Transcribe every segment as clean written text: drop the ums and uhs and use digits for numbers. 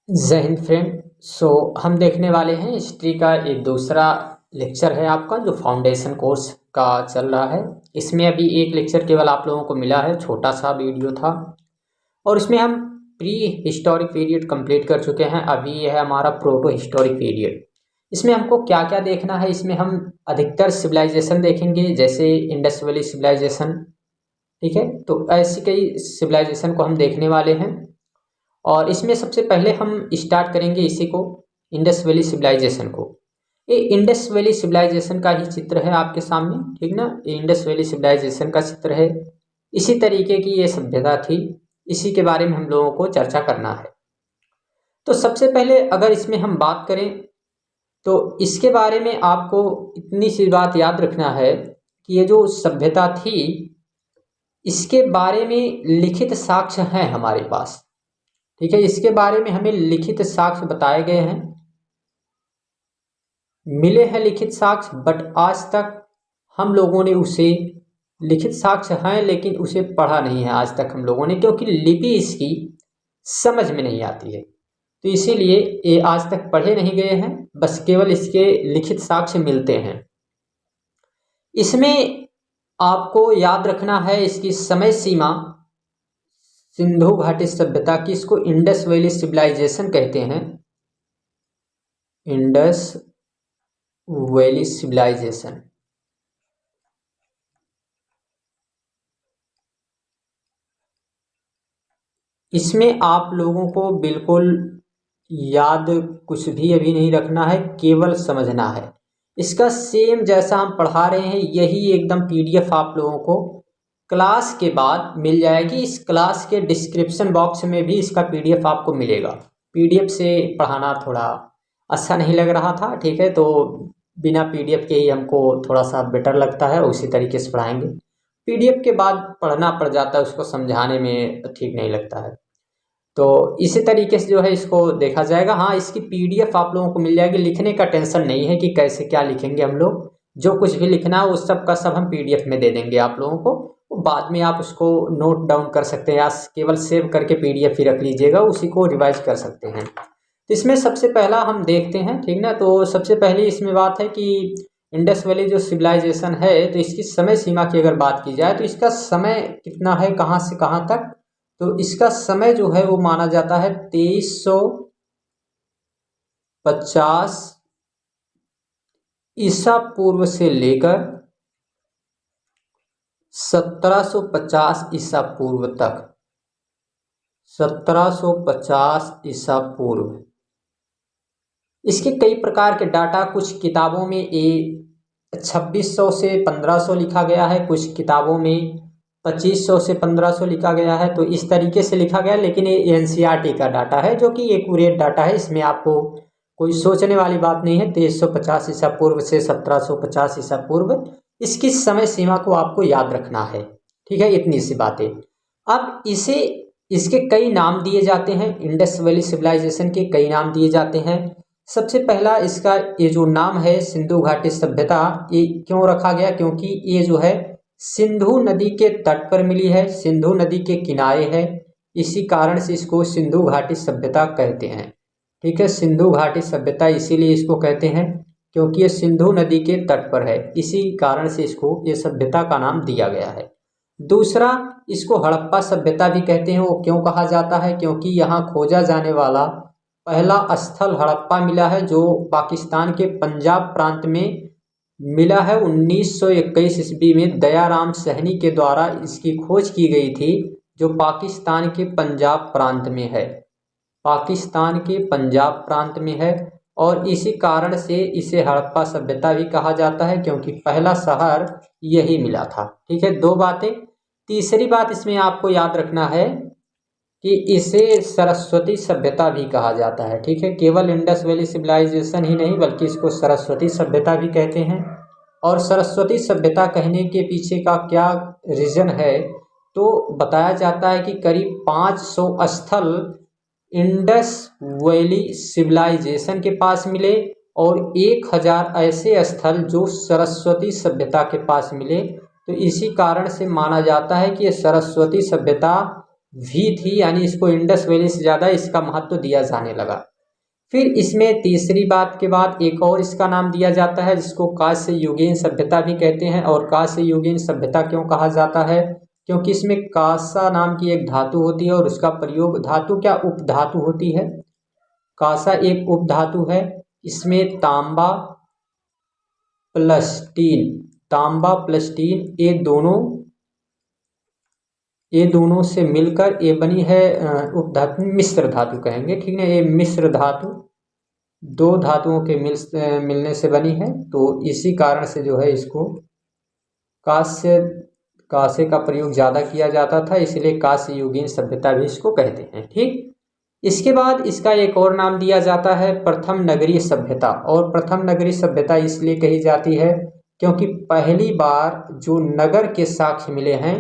जय हिंद फ्रेंड। हम देखने वाले हैं हिस्ट्री का एक दूसरा लेक्चर है आपका जो फाउंडेशन कोर्स का चल रहा है। इसमें अभी एक लेक्चर केवल आप लोगों को मिला है, छोटा सा वीडियो था और इसमें हम प्री हिस्टोरिक पीरियड कंप्लीट कर चुके हैं। अभी यह है हमारा प्रोटो हिस्टोरिक पीरियड। इसमें हमको क्या क्या देखना है, इसमें हम अधिकतर सिविलाइजेशन देखेंगे, जैसे इंडस वैली सिविलाइजेशन। ठीक है, तो ऐसी कई सिविलाइजेशन को हम देखने वाले हैं और इसमें सबसे पहले हम स्टार्ट करेंगे इसी को, इंडस वैली सिविलाइजेशन को। ये इंडस वैली सिविलाइजेशन का ही चित्र है आपके सामने, ठीक ना। ये इंडस वैली सिविलाइजेशन का चित्र है। इसी तरीके की ये सभ्यता थी, इसी के बारे में हम लोगों को चर्चा करना है। तो सबसे पहले अगर इसमें हम बात करें तो इसके बारे में आपको इतनी सी बात याद रखना है कि ये जो सभ्यता थी इसके बारे में लिखित साक्ष्य हैं हमारे पास। ठीक है, इसके बारे में हमें लिखित साक्ष्य बताए गए हैं, मिले हैं लिखित साक्ष्य, बट आज तक हम लोगों ने उसे, लिखित साक्ष्य हैं लेकिन उसे पढ़ा नहीं है आज तक हम लोगों ने, क्योंकि लिपि इसकी समझ में नहीं आती है। तो इसीलिए ये आज तक पढ़े नहीं गए हैं, बस केवल इसके लिखित साक्ष्य मिलते हैं। इसमें आपको याद रखना है इसकी समय सीमा, सिंधु घाटी सभ्यता की, इसको इंडस वैली सिविलाइजेशन कहते हैं। Indus valley civilisation. इसमें आप लोगों को बिल्कुल याद कुछ भी अभी नहीं रखना है, केवल समझना है। इसका सेम जैसा हम पढ़ा रहे हैं यही एकदम पीडीएफ आप लोगों को क्लास के बाद मिल जाएगी। इस क्लास के डिस्क्रिप्शन बॉक्स में भी इसका पीडीएफ आपको मिलेगा। पीडीएफ से पढ़ाना थोड़ा अच्छा नहीं लग रहा था, ठीक है, तो बिना पीडीएफ के ही हमको थोड़ा सा बेटर लगता है, उसी तरीके से पढ़ाएंगे। पीडीएफ के बाद पढ़ना पड़ जाता है, उसको समझाने में ठीक नहीं लगता है, तो इसी तरीके से जो है इसको देखा जाएगा। हाँ, इसकी पीडीएफ आप लोगों को मिल जाएगी, लिखने का टेंशन नहीं है कि कैसे क्या लिखेंगे हम लोग। जो कुछ भी लिखना है उस सब का सब हम पीडीएफ में दे देंगे आप लोगों को, बाद में आप उसको नोट डाउन कर सकते हैं या केवल सेव करके पीडीएफ ही रख लीजिएगा, उसी को रिवाइज कर सकते हैं। तो इसमें सबसे पहला हम देखते हैं, ठीक ना। तो सबसे पहले इसमें बात है कि इंडस वैली जो सिविलाइजेशन है, तो इसकी समय सीमा की अगर बात की जाए तो इसका समय कितना है, कहाँ से कहाँ तक। तो इसका समय जो है वो माना जाता है 2350 ईसा पूर्व से लेकर 1750 ईसा पूर्व तक। 1750 ईसा पूर्व। इसके कई प्रकार के डाटा, कुछ किताबों में ये 2600 से 1500 लिखा गया है, कुछ किताबों में 2500 से 1500 लिखा गया है। तो इस तरीके से लिखा गया, लेकिन ये एनसीईआरटी का डाटा है जो कि एक्यूरेट डाटा है, इसमें आपको कोई सोचने वाली बात नहीं है। 2350 ईसा पूर्व से 1750 ईसा पूर्व, इसकी समय सीमा को आपको याद रखना है, ठीक है, इतनी सी बातें। अब इसके कई नाम दिए जाते हैं, इंडस वैली सिविलाइजेशन के कई नाम दिए जाते हैं। सबसे पहला इसका ये जो नाम है सिंधु घाटी सभ्यता, ये क्यों रखा गया, क्योंकि ये जो है सिंधु नदी के तट पर मिली है, सिंधु नदी के किनारे है, इसी कारण से इसको सिंधु घाटी सभ्यता कहते हैं। ठीक है, सिंधु घाटी सभ्यता इसीलिए इसको कहते हैं क्योंकि ये सिंधु नदी के तट पर है, इसी कारण से इसको ये सभ्यता का नाम दिया गया है। दूसरा, इसको हड़प्पा सभ्यता भी कहते हैं। वो क्यों कहा जाता है, क्योंकि यहाँ खोजा जाने वाला पहला स्थल हड़प्पा मिला है, जो पाकिस्तान के पंजाब प्रांत में मिला है। 1921 ईस्वी में दयाराम सहनी के द्वारा इसकी खोज की गई थी, जो पाकिस्तान के पंजाब प्रांत में है, पाकिस्तान के पंजाब प्रांत में है। और इसी कारण से इसे हड़प्पा सभ्यता भी कहा जाता है, क्योंकि पहला शहर यही मिला था। ठीक है, दो बातें। तीसरी बात इसमें आपको याद रखना है कि इसे सरस्वती सभ्यता भी कहा जाता है। ठीक है, केवल इंडस वैली सिविलाइजेशन ही नहीं बल्कि इसको सरस्वती सभ्यता भी कहते हैं। और सरस्वती सभ्यता कहने के पीछे का क्या रीजन है, तो बताया जाता है कि करीब 500 स्थल इंडस वैली सिविलाइजेशन के पास मिले और 1000 ऐसे स्थल जो सरस्वती सभ्यता के पास मिले। तो इसी कारण से माना जाता है कि ये सरस्वती सभ्यता भी थी, यानी इसको इंडस वैली से ज़्यादा इसका महत्व दिया जाने लगा। फिर इसमें तीसरी बात के बाद एक और इसका नाम दिया जाता है जिसको कांस्य युगीन सभ्यता भी कहते हैं। और कांस्य युगीन सभ्यता क्यों कहा जाता है? क्योंकि इसमें कांसा नाम की एक धातु होती है और उसका प्रयोग, धातु क्या उपधातु होती है, कांसा एक उपधातु है। इसमें तांबा प्लस टीन, तांबा प्लस टीन ये दोनों से मिलकर ये बनी है उपधातु, मिश्र धातु कहेंगे, ठीक है। ये मिश्र धातु दो धातुओं के मिलने से बनी है, तो इसी कारण से जो है इसको कांसे का प्रयोग ज़्यादा किया जाता था, इसलिए कांस्य युगीन सभ्यता भी इसको कहते हैं, ठीक। इसके बाद इसका एक और नाम दिया जाता है प्रथम नगरीय सभ्यता। और प्रथम नगरीय सभ्यता इसलिए कही जाती है क्योंकि पहली बार जो नगर के साक्ष्य मिले हैं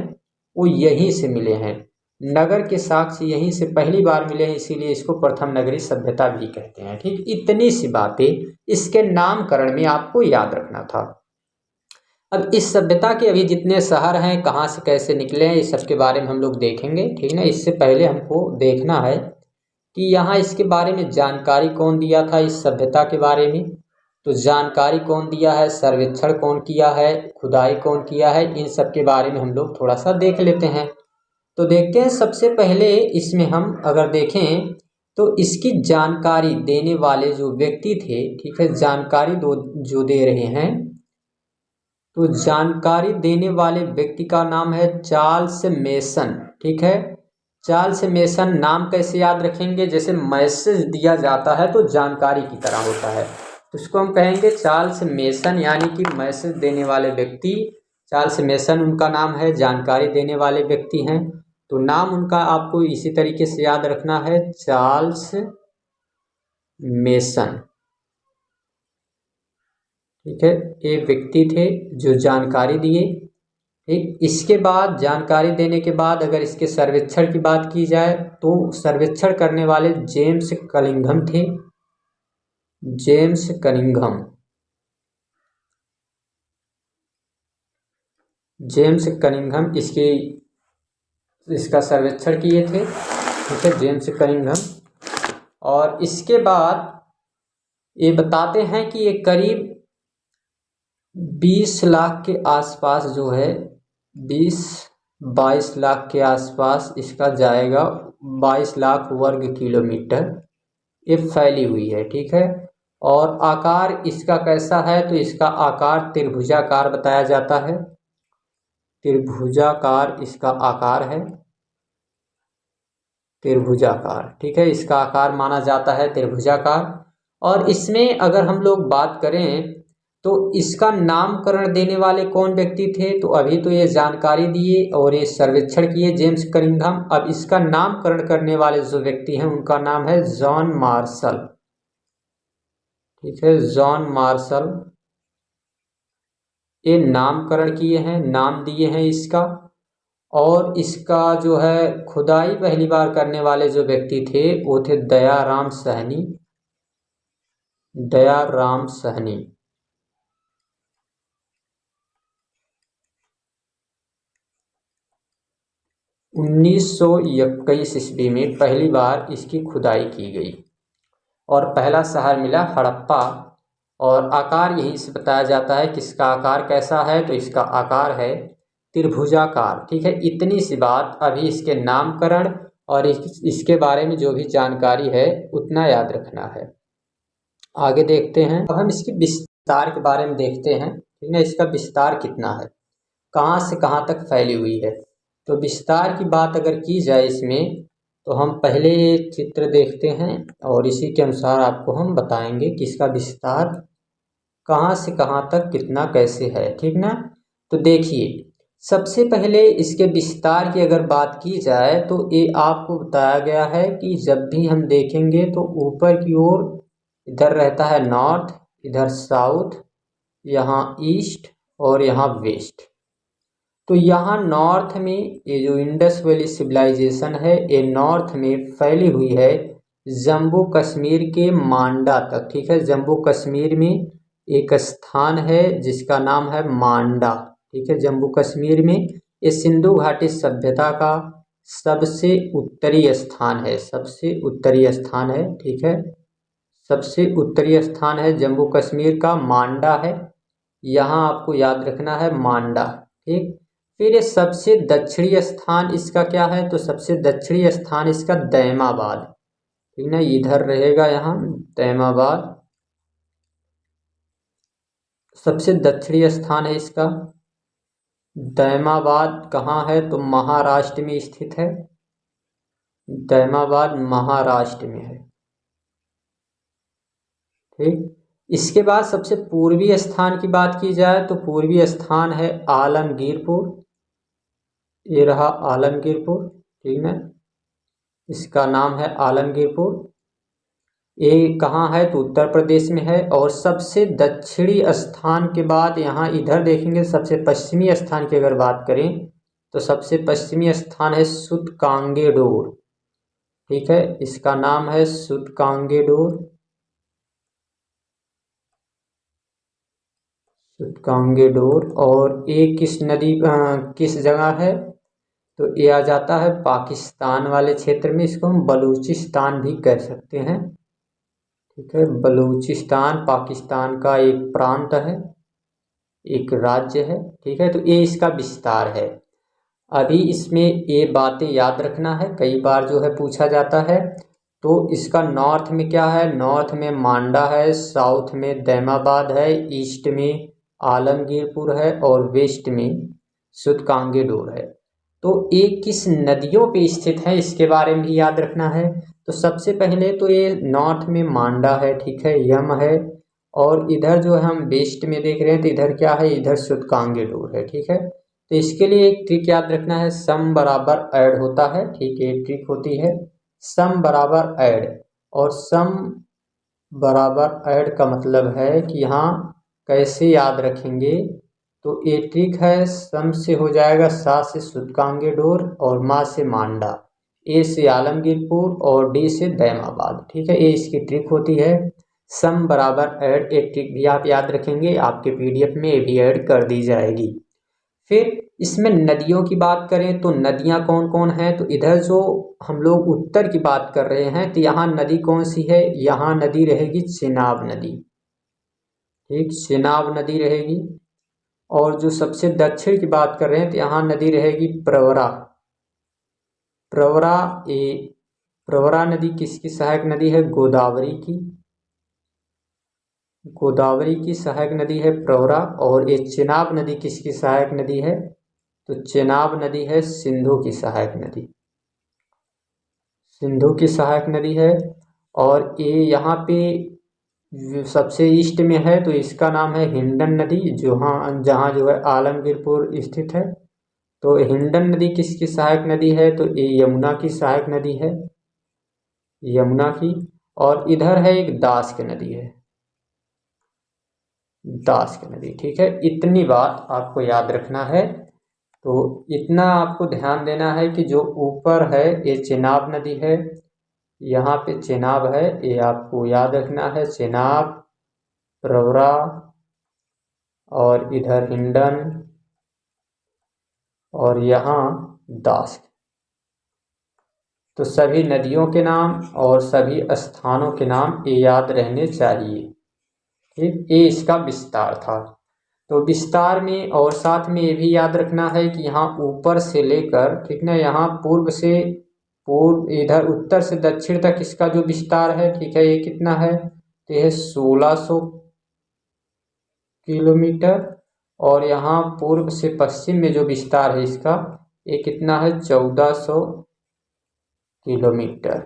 वो यहीं से मिले हैं, नगर के साक्ष्य यहीं से पहली बार मिले हैं, इसीलिए इसको प्रथम नगरीय सभ्यता भी कहते हैं, ठीक। इतनी सी बातें इसके नामकरण में आपको याद रखना था। अब इस सभ्यता के अभी जितने शहर हैं, कहाँ से कैसे निकले हैं, इस सब के बारे में हम लोग देखेंगे, ठीक ना। इससे पहले हमको देखना है कि यहाँ इसके बारे में जानकारी कौन दिया था, इस सभ्यता के बारे में। तो जानकारी कौन दिया है, सर्वेक्षण कौन किया है, खुदाई कौन किया है, इन सब के बारे में हम लोग थोड़ा सा देख लेते हैं। तो देखते हैं, सबसे पहले इसमें हम अगर देखें तो इसकी जानकारी देने वाले जो व्यक्ति थे, ठीक है, जानकारी जो दे रहे हैं, तो जानकारी देने वाले व्यक्ति का नाम है चार्ल्स मेसन, ठीक है। चार्ल्स मेसन नाम कैसे याद रखेंगे, जैसे मैसेज दिया जाता है तो जानकारी की तरह होता है, तो उसको हम कहेंगे चार्ल्स मेसन, यानी कि मैसेज देने वाले व्यक्ति चार्ल्स मेसन उनका नाम है, जानकारी देने वाले व्यक्ति हैं। तो नाम उनका आपको इसी तरीके से याद रखना है, चार्ल्स मेसन, ठीक है। ये व्यक्ति थे जो जानकारी दिए, ठीक। इसके बाद जानकारी देने के बाद अगर इसके सर्वेक्षण की बात की जाए तो सर्वेक्षण करने वाले जेम्स कनिंघम थे, जेम्स कनिंघम, जेम्स कनिंघम इसका सर्वेक्षण किए थे, ठीक है, जेम्स कनिंघम। और इसके बाद ये बताते हैं कि ये करीब 20 लाख के आसपास जो है, 20-22 लाख के आसपास इसका जाएगा, 22 लाख वर्ग किलोमीटर ये फैली हुई है, ठीक है। और आकार इसका कैसा है, तो इसका आकार त्रिभुजाकार बताया जाता है, त्रिभुजाकार इसका आकार है, त्रिभुजाकार, ठीक है, इसका आकार माना जाता है त्रिभुजाकार। और इसमें अगर हम लोग बात करें तो इसका नामकरण देने वाले कौन व्यक्ति थे, तो अभी तो ये जानकारी दिए और ये सर्वेक्षण किए जेम्स कनिंघम। अब इसका नामकरण करने वाले जो व्यक्ति हैं उनका नाम है जॉन मार्शल, ठीक है, जॉन मार्शल, ये नामकरण किए हैं, नाम दिए हैं इसका। और इसका जो है खुदाई पहली बार करने वाले जो व्यक्ति थे वो थे दयाराम सहनी, दयाराम सहनी। 1921 ईस्वी में पहली बार इसकी खुदाई की गई और पहला शहर मिला हड़प्पा। और आकार यहीं से बताया जाता है कि इसका आकार कैसा है, तो इसका आकार है त्रिभुजाकार, ठीक है। इतनी सी बात अभी इसके नामकरण और इसके बारे में जो भी जानकारी है उतना याद रखना है। आगे देखते हैं, अब हम इसके विस्तार के बारे में देखते हैं, ठीक है। इसका विस्तार कितना है, कहाँ से कहाँ तक फैली हुई है। तो विस्तार की बात अगर की जाए इसमें, तो हम पहले ये चित्र देखते हैं और इसी के अनुसार आपको हम बताएंगे कि इसका विस्तार कहाँ से कहाँ तक कितना कैसे है, ठीक ना। तो देखिए, सबसे पहले इसके विस्तार की अगर बात की जाए तो ये आपको बताया गया है कि जब भी हम देखेंगे तो ऊपर की ओर इधर रहता है नॉर्थ, इधर साउथ, यहाँ ईस्ट और यहाँ वेस्ट। तो यहाँ नॉर्थ में ये जो इंडस वैली सिविलाइजेशन है ये नॉर्थ में फैली हुई है जम्मू कश्मीर के मांडा तक, ठीक है। जम्मू कश्मीर में एक स्थान है जिसका नाम है मांडा, ठीक है, जम्मू कश्मीर में। ये सिंधु घाटी सभ्यता का सबसे उत्तरी स्थान है, सबसे उत्तरी स्थान है, ठीक है। सबसे उत्तरी स्थान है जम्मू कश्मीर का, मांडा है, यहाँ आपको याद रखना है मांडा, ठीक। फिर ये सबसे दक्षिणी स्थान इसका क्या है, तो सबसे दक्षिणी स्थान इसका दैमाबाद, ठीक ना, इधर रहेगा यहाँ दैमाबाद, सबसे दक्षिणी स्थान है इसका दैमाबाद। कहाँ है, तो महाराष्ट्र में स्थित है, दैमाबाद महाराष्ट्र में है, ठीक। इसके बाद सबसे पूर्वी स्थान की बात की जाए तो पूर्वी स्थान है आलमगीरपुर, ये रहा आलमगीरपुर, ठीक है, इसका नाम है आलमगीरपुर। ये कहाँ है, तो उत्तर प्रदेश में है। और सबसे दक्षिणी स्थान के बाद यहाँ इधर देखेंगे, सबसे पश्चिमी स्थान की अगर बात करें तो सबसे पश्चिमी स्थान है सूतकांगेडोर, ठीक है, इसका नाम है सूतकांगेडोर, सूतकांगेडोर। और ये किस नदी किस जगह है, तो ये आ जाता है पाकिस्तान वाले क्षेत्र में, इसको हम बलूचिस्तान भी कह सकते हैं, ठीक है। बलूचिस्तान पाकिस्तान का एक प्रांत है, एक राज्य है, ठीक है। तो ये इसका विस्तार है। अभी इसमें ये बातें याद रखना है, कई बार जो है पूछा जाता है। तो इसका नॉर्थ में क्या है, नॉर्थ में मांडा है, साउथ में दैमाबाद है, ईस्ट में आलमगीरपुर है और वेस्ट में सूतकांगेडोर है। तो ये किस नदियों पे स्थित है इसके बारे में भी याद रखना है। तो सबसे पहले तो ये नॉर्थ में मांडा है, ठीक है, यम है। और इधर जो है हम वेस्ट में देख रहे हैं तो इधर क्या है, इधर सूतकांगेडोर है, ठीक है। तो इसके लिए एक ट्रिक याद रखना है, सम बराबर ऐड होता है, ठीक है, ट्रिक होती है सम बराबर ऐड। और सम बराबर ऐड का मतलब है कि यहाँ कैसे याद रखेंगे, तो ये ट्रिक है, सम से हो जाएगा सा से सूतकांगेडोर और मा से मांडा, ए से आलमगीरपुर और डी से दैमाबाद, ठीक है। ये इसकी ट्रिक होती है सम बराबर ऐड। एक ट्रिक भी आप याद रखेंगे, आपके पीडीएफ में ये भी ऐड कर दी जाएगी। फिर इसमें नदियों की बात करें तो नदियां कौन कौन हैं, तो इधर जो हम लोग उत्तर की बात कर रहे हैं तो यहाँ नदी कौन सी है, यहाँ नदी रहेगी चेनाब नदी, ठीक, चेनाब नदी रहेगी। और जो सबसे दक्षिण की बात कर रहे हैं तो यहाँ नदी रहेगी प्रवरा, प्रवरा। ये प्रवरा नदी किसकी सहायक नदी है, गोदावरी की, गोदावरी की सहायक नदी है प्रवरा। और ये चेनाब नदी किसकी सहायक नदी है, तो चेनाब नदी है सिंधु की सहायक नदी, सिंधु की सहायक नदी है। और ये यहाँ पे सबसे ईस्ट में है तो इसका नाम है हिंडन नदी, जो हाँ जहाँ जो है आलमगीरपुर स्थित है। तो हिंडन नदी किसकी सहायक नदी है, तो ये यमुना की सहायक नदी है, यमुना की। और इधर है एक दास की नदी है, दास की नदी, ठीक है। इतनी बात आपको याद रखना है। तो इतना आपको ध्यान देना है कि जो ऊपर है ये चेनाब नदी है, यहाँ पे चेनाब है, ये आपको याद रखना है, चेनाब, प्रवरा और इधर हिंडन और यहाँ दास। तो सभी नदियों के नाम और सभी स्थानों के नाम ये याद रहने चाहिए, ठीक। ये इसका विस्तार था। तो विस्तार में और साथ में ये भी याद रखना है कि यहाँ ऊपर से लेकर, ठीक ना, यहाँ पूर्व से पूर्व इधर उत्तर से दक्षिण तक इसका जो विस्तार है, ठीक है, ये कितना है, तो यह 1600 किलोमीटर। और यहाँ पूर्व से पश्चिम में जो विस्तार है इसका, ये कितना है, 1400 किलोमीटर,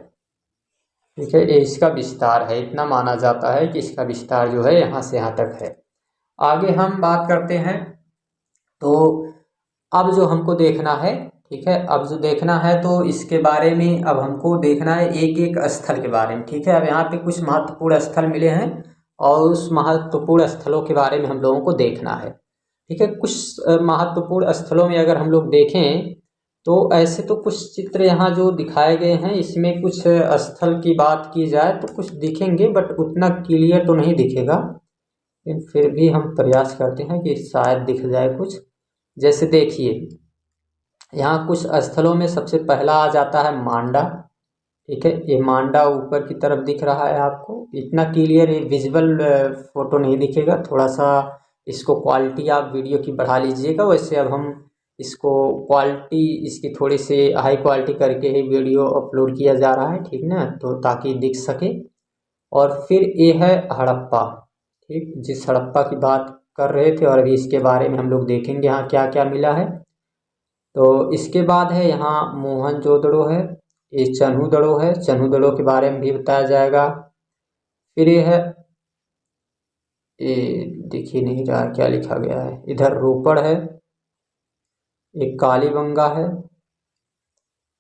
ठीक है। ये इसका विस्तार है, इतना माना जाता है कि इसका विस्तार जो है यहाँ से यहाँ तक है। आगे हम बात करते हैं। तो अब जो हमको देखना है, ठीक है, अब जो देखना है तो इसके बारे में अब हमको देखना है एक एक स्थल के बारे में, ठीक है। अब यहाँ पे कुछ महत्वपूर्ण स्थल मिले हैं और उस महत्वपूर्ण स्थलों के बारे में हम लोगों को देखना है, ठीक है। कुछ महत्वपूर्ण स्थलों में अगर हम लोग देखें तो ऐसे तो कुछ चित्र यहाँ जो दिखाए गए हैं, इसमें कुछ स्थल की बात की जाए तो कुछ दिखेंगे, बट उतना क्लियर तो नहीं दिखेगा, लेकिन फिर भी हम प्रयास करते हैं कि शायद दिख जाए कुछ। जैसे देखिए यहाँ कुछ स्थलों में सबसे पहला आ जाता है मांडा। ठीक है, ये मांडा ऊपर की तरफ दिख रहा है आपको, इतना क्लियर ये विजुअल फोटो नहीं दिखेगा, थोड़ा सा इसको क्वालिटी आप वीडियो की बढ़ा लीजिएगा। वैसे अब हम इसको क्वालिटी इसकी थोड़ी सी हाई क्वालिटी करके ही वीडियो अपलोड किया जा रहा है, ठीक ना, तो ताकि दिख सके। और फिर ये है हड़प्पा। ठीक, जिस हड़प्पा की बात कर रहे थे और अभी इसके बारे में हम लोग देखेंगे यहाँ क्या क्या मिला है। तो इसके बाद है यहाँ मोहनजोदड़ो है, ये चन्हूदड़ो है, चन्हूदड़ो के बारे में भी बताया जाएगा। फिर ये है, ये दिखी नहीं रहा क्या लिखा गया है, इधर रोपड़ है, एक कालीबंगा है,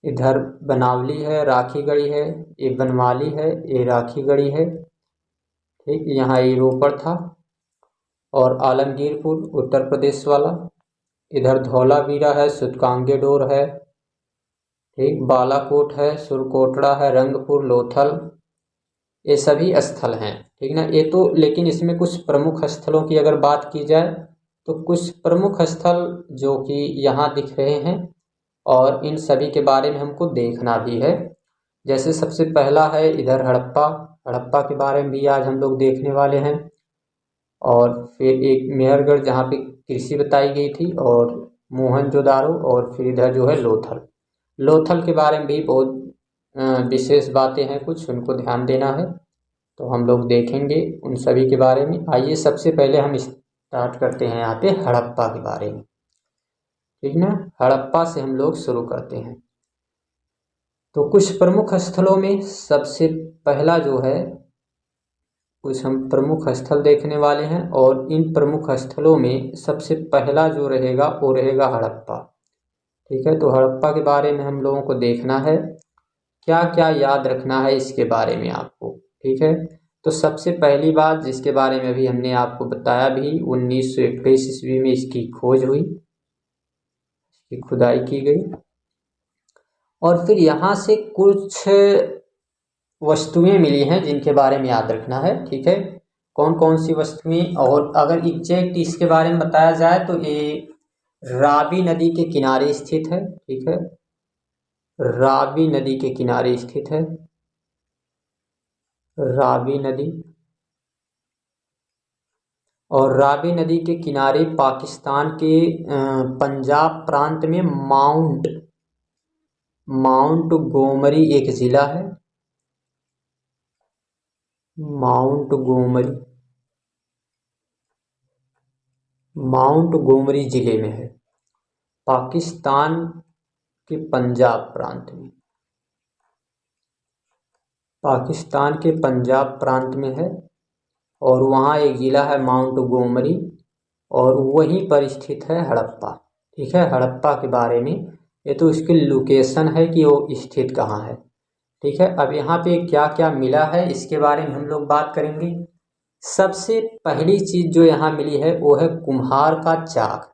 इधर बनावली है, राखीगढ़ी है, ये बनवाली है, ये राखीगढ़ी है। ठीक, यहाँ ये रोपड़ था। और आलमगीरपुर उत्तर प्रदेश वाला, इधर धौलावीरा है, सूतकांगेडोर है, ठीक, बालाकोट है, सुरकोटड़ा है, रंगपुर, लोथल, ये सभी स्थल हैं। ठीक ना, ये तो लेकिन इसमें कुछ प्रमुख स्थलों की अगर बात की जाए तो कुछ प्रमुख स्थल जो कि यहाँ दिख रहे हैं और इन सभी के बारे में हमको देखना भी है। जैसे सबसे पहला है इधर हड़प्पा, हड़प्पा के बारे में भी आज हम लोग देखने वाले हैं। और फिर एक मेहरगढ़ जहाँ पे कृषि बताई गई थी, और मोहनजोदारो, और फिर इधर जो है लोथल। लोथल के बारे में भी बहुत विशेष बातें हैं, कुछ उनको ध्यान देना है, तो हम लोग देखेंगे उन सभी के बारे में। आइए सबसे पहले हम स्टार्ट करते हैं यहाँ पे हड़प्पा के बारे में। ठीक ना, हड़प्पा से हम लोग शुरू करते हैं। तो कुछ प्रमुख स्थलों में सबसे पहला जो है, कुछ हम प्रमुख स्थल देखने वाले हैं और इन प्रमुख स्थलों में सबसे पहला जो रहेगा वो रहेगा हड़प्पा। ठीक है, तो हड़प्पा के बारे में हम लोगों को देखना है, क्या क्या याद रखना है इसके बारे में आपको। ठीक है, तो सबसे पहली बात जिसके बारे में अभी हमने आपको बताया भी, 1921 ईस्वी में इसकी खोज हुई, इसकी खुदाई की गई। और फिर यहाँ से कुछ वस्तुएं मिली हैं जिनके बारे में याद रखना है। ठीक है, कौन कौन सी वस्तुएं, और अगर एग्जैक्ट इसके बारे में बताया जाए तो ये रावी नदी के किनारे स्थित है। ठीक है, रावी नदी के किनारे स्थित है, रावी नदी। और रावी नदी के किनारे पाकिस्तान के पंजाब प्रांत में माउंट गोमरी एक जिला है, माउंट गोमरी जिले में है, पाकिस्तान के पंजाब प्रांत में, पाकिस्तान के पंजाब प्रांत में है। और वहाँ एक ज़िला है माउंट गोमरी, और वहीं पर स्थित है हड़प्पा। ठीक है, हड़प्पा के बारे में ये तो इसकी लोकेशन है कि वो स्थित कहाँ है। ठीक है, अब यहाँ पे क्या क्या मिला है इसके बारे में हम लोग बात करेंगे। सबसे पहली चीज़ जो यहाँ मिली है वो है कुम्हार का चाक।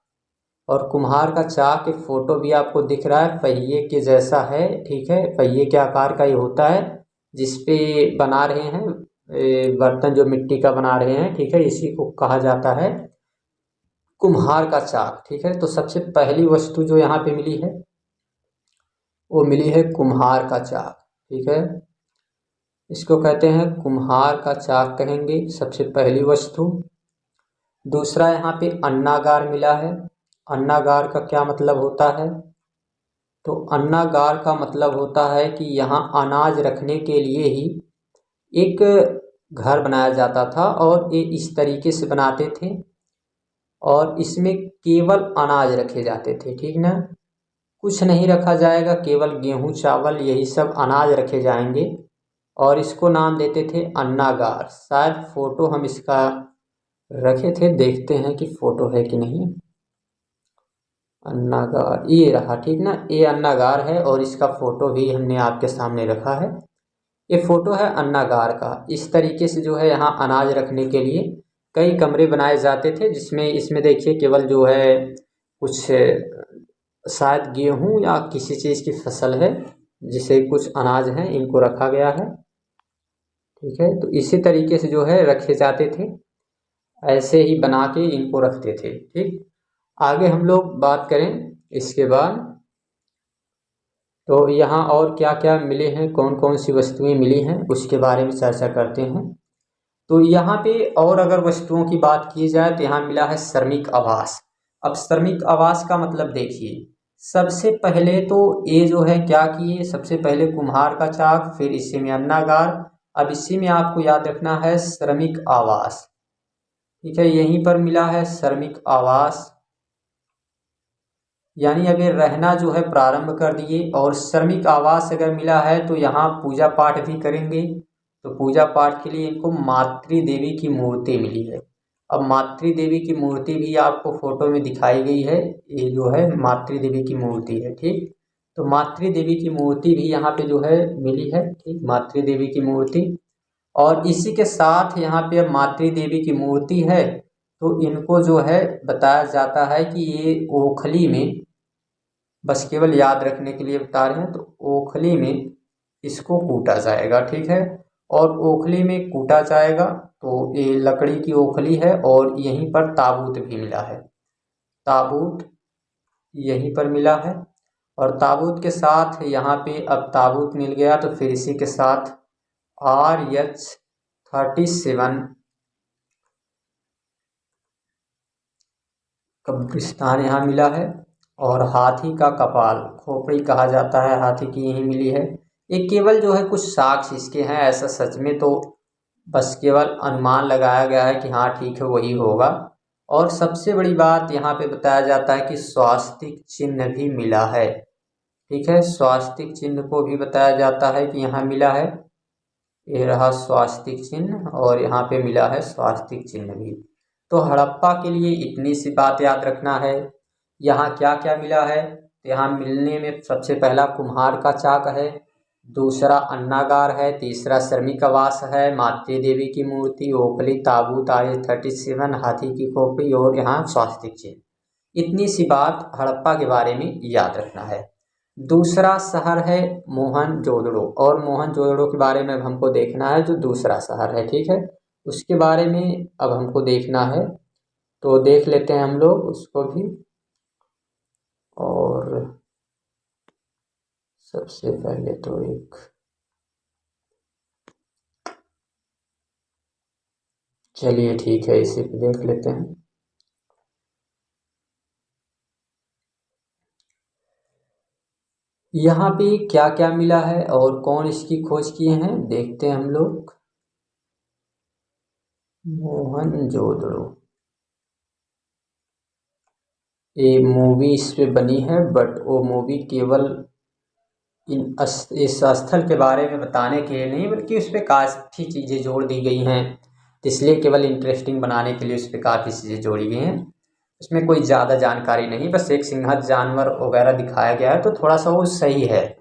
और कुम्हार का चाक एक फ़ोटो भी आपको दिख रहा है, पहिए के जैसा है। ठीक है, पहिए के आकार का ये होता है, जिसपे बना रहे हैं बर्तन जो मिट्टी का बना रहे हैं। ठीक है, इसी को कहा जाता है कुम्हार का चाक। ठीक है, तो सबसे पहली वस्तु जो यहाँ पे मिली है वो मिली है कुम्हार का चाक। ठीक है, इसको कहते हैं कुम्हार का चाक कहेंगे सबसे पहली वस्तु। दूसरा यहाँ पे अन्नागार मिला है। अन्नागार का क्या मतलब होता है, तो अन्नागार का मतलब होता है कि यहाँ अनाज रखने के लिए ही एक घर बनाया जाता था, और ये इस तरीके से बनाते थे और इसमें केवल अनाज रखे जाते थे। ठीक ना, कुछ नहीं रखा जाएगा, केवल गेहूं चावल यही सब अनाज रखे जाएंगे, और इसको नाम देते थे अन्नागार। शायद फोटो हम इसका रखे थे, देखते हैं कि फोटो है कि नहीं। अन्नागार ये रहा। ठीक ना, ये अन्नागार है और इसका फोटो भी हमने आपके सामने रखा है। ये फोटो है अन्नागार का। इस तरीके से जो है यहाँ अनाज रखने के लिए कई कमरे बनाए जाते थे, जिसमें इसमें देखिए केवल जो है कुछ शायद गेहूं या किसी चीज़ की फसल है, जिसे कुछ अनाज है, इनको रखा गया है। ठीक है, तो इसी तरीके से जो है रखे जाते थे, ऐसे ही बना के इनको रखते थे। ठीक, आगे हम लोग बात करें इसके बाद तो यहाँ और क्या क्या मिले हैं, कौन कौन सी वस्तुएं मिली हैं, उसके बारे में चर्चा करते हैं। तो यहाँ पे और अगर वस्तुओं की बात की जाए तो यहाँ मिला है श्रमिक आवास। अब श्रमिक आवास का मतलब देखिए, सबसे पहले तो ये जो है क्या किए, सबसे पहले कुम्हार का चाक, फिर इसी में अन्नागार, अब इसी में आपको याद रखना है श्रमिक आवास। ठीक है, यहीं पर मिला है श्रमिक आवास, यानी अभी रहना जो है प्रारंभ कर दिए। और श्रमिक आवास अगर मिला है तो यहाँ पूजा पाठ भी करेंगे, तो पूजा पाठ के लिए इनको मातृ देवी की मूर्ति मिली है। अब मातृ देवी की मूर्ति भी आपको फोटो में दिखाई गई है, ये जो है मातृ देवी की मूर्ति है। ठीक, तो मातृ देवी की मूर्ति भी यहाँ पे जो है मिली है। ठीक, मातृ देवी की मूर्ति, और इसी के साथ यहाँ पे अब मातृ देवी की मूर्ति है तो इनको जो है बताया जाता है कि ये ओखली में, बस केवल याद रखने के लिए बता रहे हैं, तो ओखली में इसको कूटा जाएगा। ठीक है, और ओखली में कूटा जाएगा, तो ये लकड़ी की ओखली है और यहीं पर ताबूत भी मिला है, ताबूत यहीं पर मिला है। और ताबूत के साथ यहाँ पे अब ताबूत मिल गया तो फिर इसी के साथ RH-37 कब्रिस्तान यहाँ मिला है। और हाथी का कपाल, खोपड़ी कहा जाता है, हाथी की यही मिली है। ये केवल जो है कुछ साक्ष्य इसके हैं, ऐसा सच में तो बस केवल अनुमान लगाया गया है कि हाँ ठीक है वही होगा। और सबसे बड़ी बात यहाँ पे बताया जाता है कि स्वास्तिक चिन्ह भी मिला है। ठीक है, स्वास्तिक चिन्ह को भी बताया जाता है कि यहाँ मिला है, ये रहा स्वास्तिक चिन्ह, और यहाँ पे मिला है स्वास्तिक चिन्ह भी। तो हड़प्पा के लिए इतनी सी बात याद रखना है। यहाँ क्या क्या मिला है, तो यहाँ मिलने में सबसे पहला कुम्हार का चाक है, दूसरा अन्नागार है, तीसरा श्रमिक आवास है, मातृ देवी की मूर्ति, ओखली, ताबूत, RH-37, हाथी की खोपड़ी और यहाँ स्वास्तिक चिन्ह। इतनी सी बात हड़प्पा के बारे में याद रखना है। दूसरा शहर है मोहनजोदड़ो, और मोहनजोदड़ो के बारे में अब हमको देखना है, जो दूसरा शहर है। ठीक है, उसके बारे में अब हमको देखना है, तो देख लेते हैं हम लोग उसको भी। और सबसे पहले तो एक, चलिए ठीक है, इसी पे देख लेते हैं। यहाँ पे क्या क्या मिला है और कौन इसकी खोज किए हैं, देखते हैं हम लोग। मोहनजोदड़ो, ये मूवी इस पे बनी है, बट वो मूवी केवल इस स्थल के बारे में बताने के लिए नहीं, बल्कि उस पर काफ़ी चीज़ें जोड़ दी गई हैं, इसलिए केवल इंटरेस्टिंग बनाने के लिए उस पर काफ़ी चीज़ें जोड़ी गई हैं। उसमें कोई ज़्यादा जानकारी नहीं, बस एक सिंहस्थ जानवर वगैरह दिखाया गया है, तो थोड़ा सा वो सही है।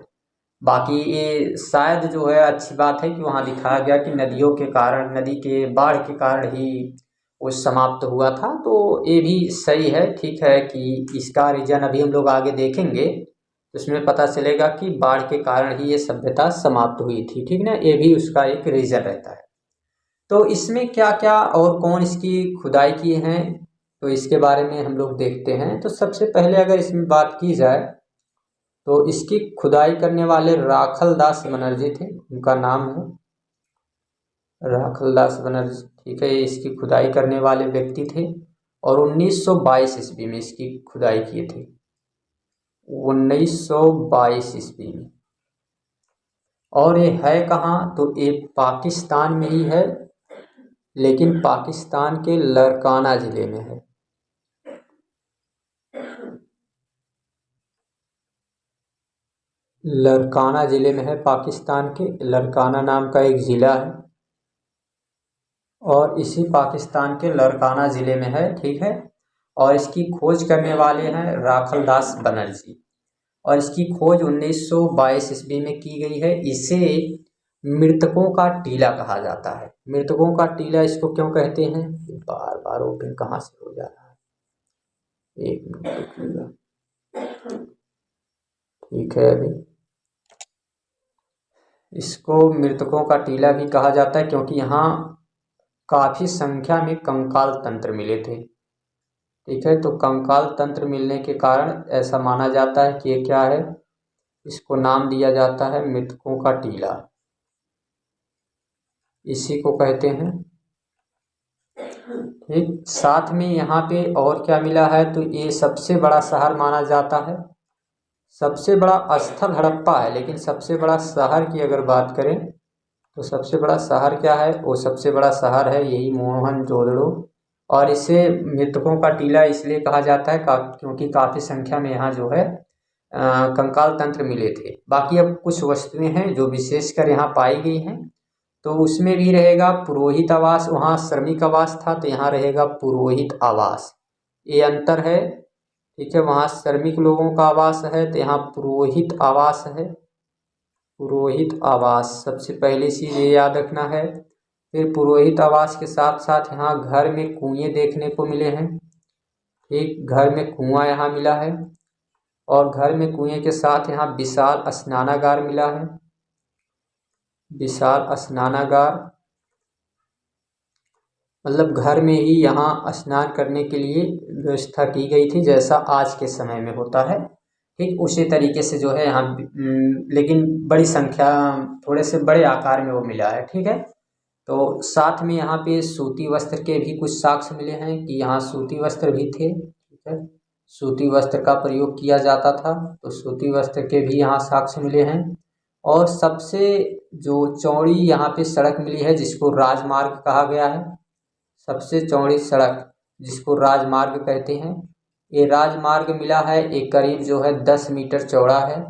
बाकी ये शायद जो है अच्छी बात है कि वहाँ दिखाया गया कि नदियों के कारण, नदी के बाढ़ के कारण ही वो समाप्त हुआ था, तो ये भी सही है। ठीक है कि इसका रीजन अभी हम लोग आगे देखेंगे, तो उसमें पता चलेगा कि बाढ़ के कारण ही ये सभ्यता समाप्त हुई थी। ठीक ना, ये भी उसका एक रीजन रहता है। तो इसमें क्या क्या और कौन इसकी खुदाई किए हैं, तो इसके बारे में हम लोग देखते हैं। तो सबसे पहले अगर इसमें बात की जाए तो इसकी खुदाई करने वाले राखल दास बनर्जी थे, उनका नाम है राखल दास बनर्जी। ठीक है, ये इसकी खुदाई करने वाले व्यक्ति थे, और 1922 ईस्वी में इसकी खुदाई किए थे, 1922 ईस्वी में। और ये है कहाँ, तो ये पाकिस्तान में ही है, लेकिन पाकिस्तान के लरकाना ज़िले में है। लरकाना ज़िले में है, पाकिस्तान के लरकाना नाम का एक ज़िला है, और इसी पाकिस्तान के लरकाना ज़िले में है। ठीक है, और इसकी खोज करने वाले हैं राखल दास बनर्जी, और इसकी खोज 1922 ईस्वी में की गई है। इसे मृतकों का टीला कहा जाता है। मृतकों का टीला इसको क्यों कहते हैं, बार बार ओपन कहाँ से हो जा रहा है, एक मिनट रुकिएगा। ठीक है, अभी इसको मृतकों का टीला भी कहा जाता है क्योंकि यहाँ काफ़ी संख्या में कंकाल तंत्र मिले थे। ठीक है, तो कंकाल तंत्र मिलने के कारण ऐसा माना जाता है कि ये क्या है, इसको नाम दिया जाता है मृतकों का टीला, इसी को कहते हैं। ठीक, साथ में यहाँ पे और क्या मिला है, तो ये सबसे बड़ा शहर माना जाता है। सबसे बड़ा स्थल हड़प्पा है, लेकिन सबसे बड़ा शहर की अगर बात करें तो सबसे बड़ा शहर क्या है, वो सबसे बड़ा शहर है यही मोहनजोदड़ो। और इसे मृतकों का टीला इसलिए कहा जाता है क्योंकि काफ़ी संख्या में यहाँ जो है कंकाल तंत्र मिले थे। बाकी अब कुछ वस्तुएं हैं जो विशेषकर यहाँ पाई गई हैं, तो उसमें भी रहेगा पुरोहित आवास। वहाँ श्रमिक आवास था, तो यहाँ रहेगा पुरोहित आवास, ये अंतर है। ठीक है, वहाँ श्रमिक लोगों का आवास है, तो यहाँ पुरोहित आवास है। पुरोहित आवास सबसे पहली चीज़ ये याद रखना है। फिर पुरोहित आवास के साथ साथ यहाँ घर में कुएं देखने को मिले हैं। ठीक, घर में कुआं यहाँ मिला है, और घर में कुएं के साथ यहाँ विशाल स्नानागार मिला है। विशाल स्नानागार मतलब घर में ही यहाँ स्नान करने के लिए व्यवस्था की गई थी, जैसा आज के समय में होता है। ठीक उसी तरीके से जो है यहाँ लेकिन बड़ी संख्या, थोड़े से बड़े आकार में वो मिला है। ठीक है, तो साथ में यहाँ पे सूती वस्त्र के भी कुछ साक्ष्य मिले हैं कि यहाँ सूती वस्त्र भी थे। ठीक है, सूती वस्त्र का प्रयोग किया जाता था, तो सूती वस्त्र के भी यहाँ साक्ष्य मिले हैं। और सबसे जो चौड़ी यहाँ पे सड़क मिली है जिसको राजमार्ग कहा गया है, सबसे चौड़ी सड़क जिसको राजमार्ग कहते हैं, ये राजमार्ग मिला है। एक करीब जो है 10 मीटर चौड़ा है,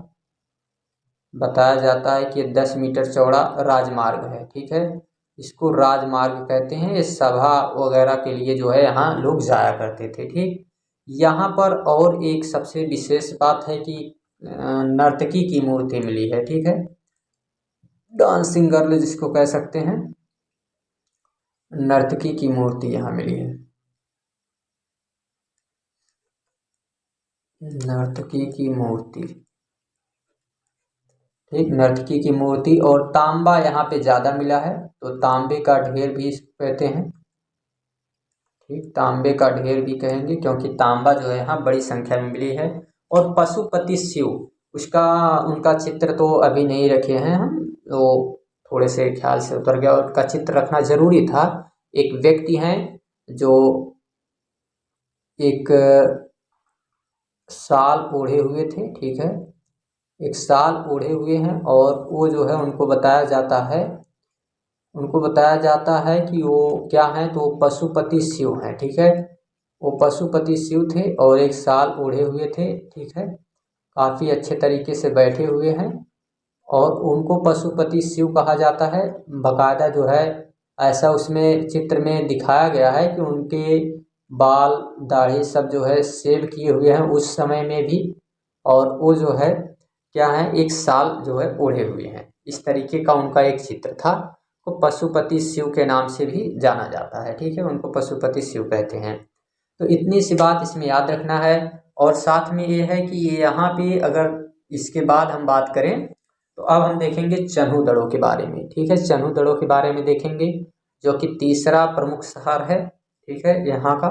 बताया जाता है कि 10 मीटर चौड़ा राजमार्ग है। ठीक है, इसको राजमार्ग कहते हैं। ये सभा वगैरह के लिए जो है यहाँ लोग जाया करते थे। ठीक, यहाँ पर और एक सबसे विशेष बात है कि नर्तकी की मूर्ति मिली है। ठीक है, डांसिंग गर्ल जिसको कह सकते हैं, नर्तकी की मूर्ति यहाँ मिली है। नर्तकी की मूर्ति, ठीक, नर्तकी की मूर्ति। और तांबा यहाँ पे ज़्यादा मिला है, तो तांबे का ढेर भी इसको कहते हैं। ठीक, तांबे का ढेर भी कहेंगे क्योंकि तांबा जो है यहाँ बड़ी संख्या में मिली है। और पशुपति शिव, उनका चित्र तो अभी नहीं रखे हैं हम, तो थोड़े से ख्याल से उतर गया, और उनका चित्र रखना जरूरी था। एक व्यक्ति हैं जो एक शाल ओढ़े हुए थे। ठीक है, एक शाल ओढ़े हुए हैं, और वो जो है उनको बताया जाता है कि वो क्या है, तो वो पशुपति शिव हैं। ठीक है, वो पशुपति शिव थे और एक शाल ओढ़े हुए थे। ठीक है, काफ़ी अच्छे तरीके से बैठे हुए हैं, और उनको पशुपति शिव कहा जाता है। बाकायदा जो है ऐसा उसमें चित्र में दिखाया गया है कि उनके बाल दाढ़ी सब जो है शेव किए हुए हैं उस समय में भी, और वो जो है क्या है, एक शाल जो है ओढ़े हुए हैं। इस तरीके का उनका एक चित्र था, तो पशुपति शिव के नाम से भी जाना जाता है। ठीक है, उनको पशुपति शिव कहते हैं। तो इतनी सी बात इसमें याद रखना है। और साथ में ये है कि यहाँ पे अगर इसके बाद हम बात करें तो अब हम देखेंगे चन्हूदड़ों के बारे में। ठीक है, चन्हूदड़ों के बारे में देखेंगे, जो कि तीसरा प्रमुख शहर है। ठीक है, यहाँ का,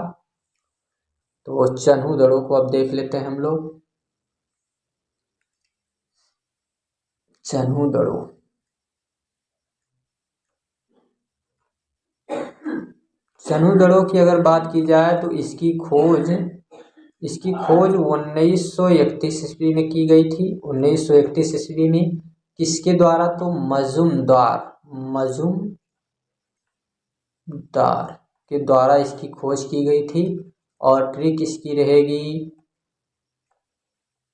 तो चन्हूदड़ों को अब देख लेते हैं हम लोग। चन्हूदड़ों की अगर बात की जाए तो इसकी खोज 1931 ईस्वी में की गई थी। 1931 ईस्वी में किसके द्वारा, तो मजूमदार के द्वारा इसकी खोज की गई थी। और ट्रिक इसकी रहेगी,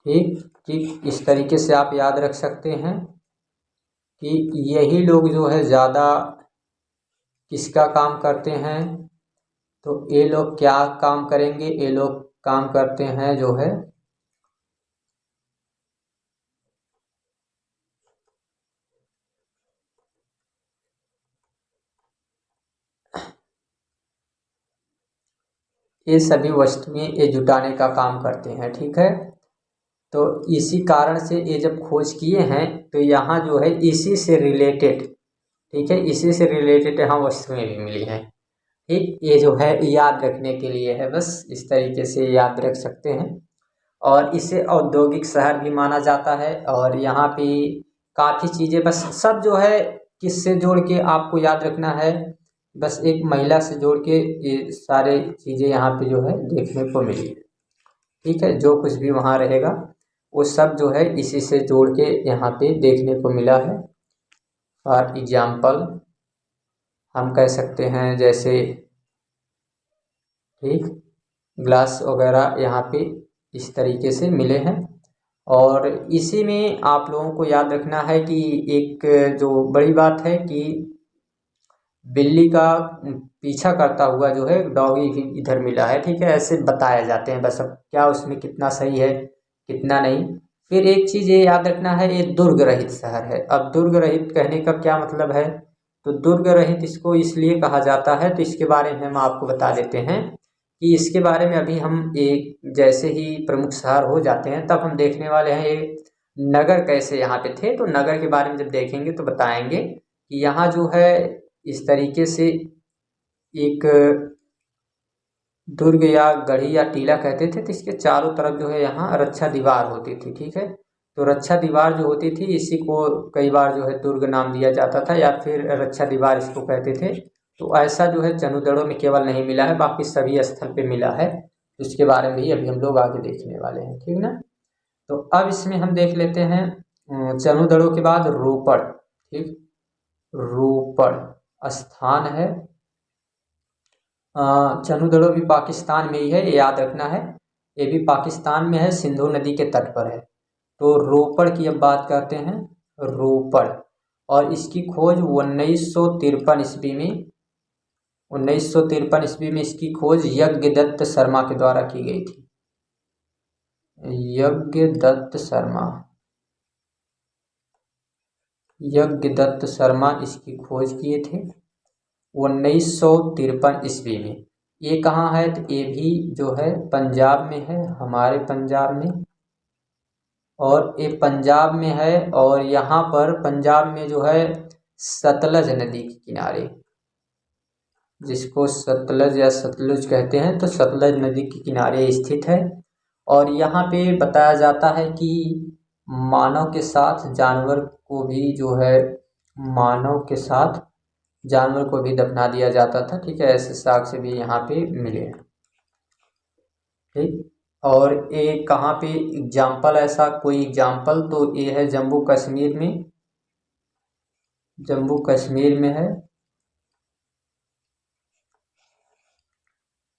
ठीक इस तरीके से आप याद रख सकते हैं कि यही लोग जो है ज़्यादा किसका काम करते हैं, तो ये लोग क्या काम करेंगे, ये लोग काम करते हैं जो है ये सभी वस्तुएं ये जुटाने का काम करते हैं। ठीक है, तो इसी कारण से ये जब खोज किए हैं तो यहाँ जो है इसी से रिलेटेड, ठीक है, इसी से रिलेटेड यहाँ वस्तुएं भी मिली हैं। ठीक, ये जो है याद रखने के लिए है, बस इस तरीके से याद रख सकते हैं। और इसे औद्योगिक शहर भी माना जाता है। और यहाँ पे काफ़ी चीज़ें बस सब जो है किससे जोड़ के आपको याद रखना है, बस एक महिला से जोड़ के ये सारे चीज़ें यहाँ पे जो है देखने को मिली है। ठीक है, जो कुछ भी वहाँ रहेगा वो सब जो है इसी से जोड़ के यहाँ पे देखने को मिला है। फॉर एग्जाम्पल हम कह सकते हैं जैसे ठीक ग्लास वगैरह यहाँ पे इस तरीके से मिले हैं। और इसी में आप लोगों को याद रखना है कि एक जो बड़ी बात है कि बिल्ली का पीछा करता हुआ जो है डॉगी भी इधर मिला है। ठीक है, ऐसे बताया जाते हैं, बस अब क्या उसमें कितना सही है कितना नहीं। फिर एक चीज़ ये याद रखना है, ये दुर्ग रहित शहर है। अब दुर्ग रहित कहने का क्या मतलब है, तो दुर्ग रहित इसको इसलिए कहा जाता है, तो इसके बारे में हम आपको बता देते हैं कि इसके बारे में अभी हम एक जैसे ही प्रमुख शहर हो जाते हैं तब हम देखने वाले हैं ये नगर कैसे यहाँ पे थे। तो नगर के बारे में जब देखेंगे तो बताएंगे कि यहाँ जो है इस तरीके से एक दुर्ग या गढ़ी या टीला कहते थे, तो इसके चारों तरफ जो है यहाँ रक्षा दीवार होती थी। ठीक है, तो रक्षा दीवार जो होती थी इसी को कई बार जो है दुर्ग नाम दिया जाता था या फिर रक्षा दीवार इसको कहते थे। तो ऐसा जो है चनुदड़ों में केवल नहीं मिला है, बाकी सभी स्थल पे मिला है। इसके बारे में ही अभी हम लोग आगे देखने वाले हैं। ठीक ना, तो अब इसमें हम देख लेते हैं चनुदड़ों के बाद रोपड़। ठीक, रोपड़ स्थान है, चनुदड़ो भी पाकिस्तान में ही है, ये याद रखना है। ये भी पाकिस्तान में है, सिंधु नदी के तट पर है। तो रोपड़ की अब बात करते हैं, रोपड़। और इसकी खोज 1953 ईस्वी में 1953 ईस्वी में इसकी खोज यज्ञदत्त शर्मा के द्वारा की गई थी। यज्ञदत्त शर्मा इसकी खोज किए थे 1953 ईस्वी में। ये कहाँ है, तो ये भी जो है पंजाब में है, हमारे पंजाब में। और ये पंजाब में है, और यहाँ पर पंजाब में जो है सतलज नदी के किनारे, जिसको सतलज या सतलुज कहते हैं, तो सतलज नदी के किनारे स्थित है। और यहाँ पे बताया जाता है कि मानव के साथ जानवर को भी जो है जानवर को भी दफना दिया जाता था। ठीक है, ऐसे साक्ष्य भी यहाँ पे मिले हैं। ठीक, और ये कहाँ पे एग्जाम्पल, ऐसा कोई एग्जाम्पल, तो ये है जम्मू कश्मीर में है।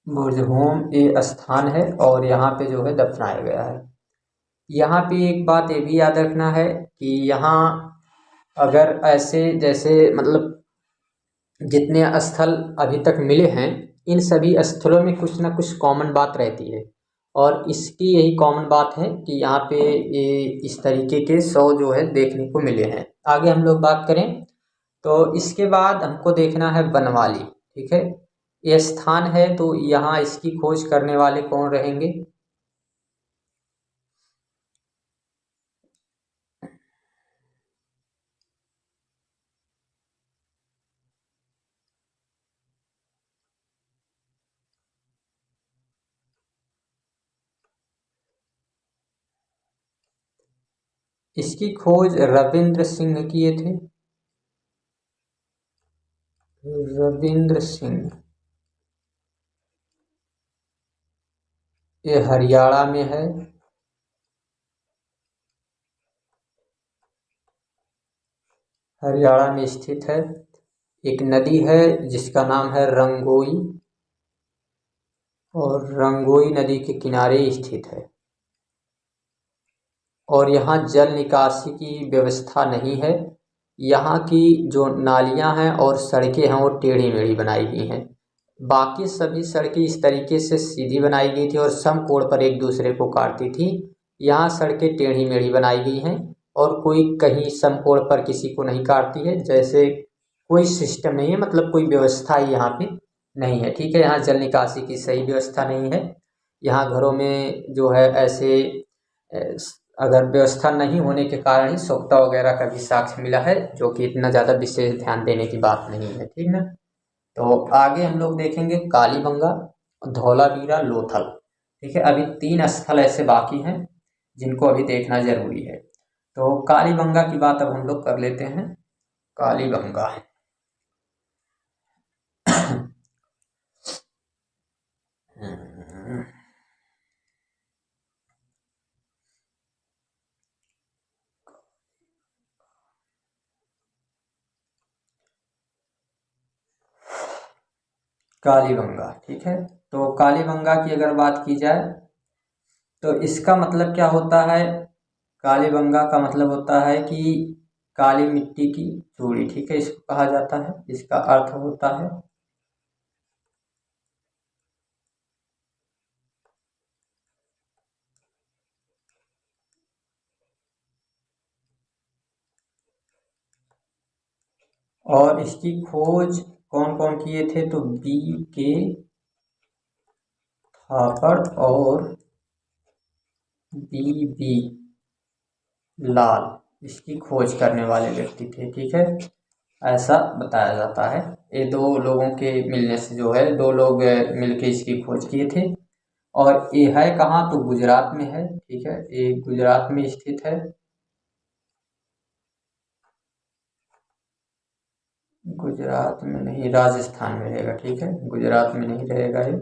बुरजहोम ये स्थान है और यहाँ पे जो है दफनाया गया है। यहाँ पे एक बात ये भी याद रखना है कि यहाँ अगर ऐसे जैसे मतलब जितने स्थल अभी तक मिले हैं, इन सभी स्थलों में कुछ ना कुछ कॉमन बात रहती है। और इसकी यही कॉमन बात है कि यहाँ पे ये इस तरीके के 100 जो है देखने को मिले हैं। आगे हम लोग बात करें तो इसके बाद हमको देखना है बनवाली। ठीक है, ये स्थान है, तो यहाँ इसकी खोज करने वाले कौन रहेंगे, इसकी खोज रविंद्र सिंह किए थे। रविंद्र सिंह, ये हरियाणा में है। हरियाणा में स्थित है। एक नदी है जिसका नाम है रंगोई, और रंगोई नदी के किनारे स्थित है। और यहाँ जल निकासी की व्यवस्था नहीं है। यहाँ की जो नालियाँ हैं और सड़कें हैं वो टेढ़ी मेढ़ी बनाई गई हैं। बाकी सभी सड़कें इस तरीके से सीधी बनाई गई थी और समकोण पर एक दूसरे को काटती थी। यहाँ सड़कें टेढ़ी मेढ़ी बनाई गई हैं और कोई कहीं समकोण पर किसी को नहीं काटती है। जैसे कोई सिस्टम नहीं है, मतलब कोई व्यवस्था ही यहाँ पे नहीं है। ठीक है, यहाँ जल निकासी की सही व्यवस्था नहीं है। यहाँ घरों में जो है ऐसे अगर व्यवस्था नहीं होने के कारण ही सोख्ता वगैरह का भी साक्ष्य मिला है, जो कि इतना ज़्यादा विशेष ध्यान देने की बात नहीं है। ठीक ना, तो आगे हम लोग देखेंगे कालीबंगा, धौलावीरा, लोथल। ठीक है, अभी 3 स्थल ऐसे बाकी हैं जिनको अभी देखना जरूरी है। तो कालीबंगा की बात अब हम लोग कर लेते हैं। कालीबंगा कालीबंगा, ठीक है। तो कालीबंगा की अगर बात की जाए तो इसका मतलब क्या होता है? कालीबंगा का मतलब होता है कि काली मिट्टी की चूड़ी, ठीक है, इसको कहा जाता है। इसका अर्थ होता है और इसकी खोज कौन कौन किए थे? तो बी के थापड़ और बी बी लाल इसकी खोज करने वाले व्यक्ति थे, ठीक है, ऐसा बताया जाता है। ये 2 लोगों के मिलने से जो है, 2 लोग मिलके इसकी खोज किए थे। और ये है कहाँ? तो गुजरात में है, ठीक है, ये गुजरात में स्थित है। गुजरात में नहीं, राजस्थान में रहेगा, ठीक है, गुजरात में नहीं रहेगा ये,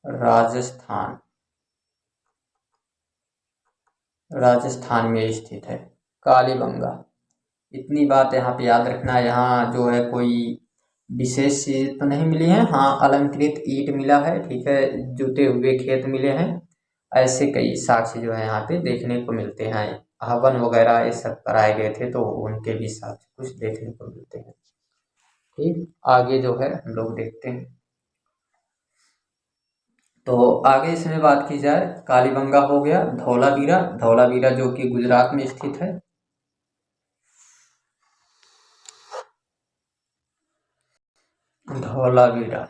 राजस्थान, राजस्थान में स्थित है कालीबंगा। इतनी बात यहाँ पे याद रखना है। यहाँ जो है कोई विशेष चीज तो नहीं मिली है, हाँ अलंकृत ईंट मिला है, ठीक है, जुते हुए खेत मिले हैं। ऐसे कई साक्ष्य जो है यहाँ पे देखने को मिलते हैं। हवन वगैरह ये सब कराए गए थे तो उनके भी साक्ष्य कुछ देखने को मिलते हैं। ठीक, आगे जो है हम लोग देखते हैं। तो आगे इसमें बात की जाए, कालीबंगा हो गया। धौलावीरा, धौलावीरा जो कि गुजरात में स्थित है। धौलावीरा,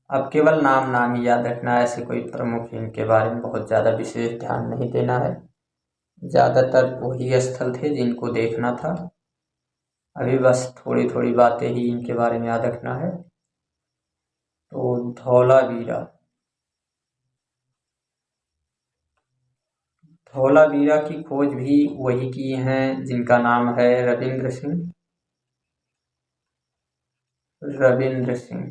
अब केवल नाम नाम ही याद रखना है, ऐसे कोई प्रमुख इनके बारे में बहुत ज़्यादा विशेष ध्यान नहीं देना है। ज़्यादातर वही स्थल थे जिनको देखना था। अभी बस थोड़ी थोड़ी बातें ही इनके बारे में याद रखना है। तो धौलावीरा, धौलावीरा की खोज भी वही की हैं जिनका नाम है रविंद्र सिंह, रविंद्र सिंह।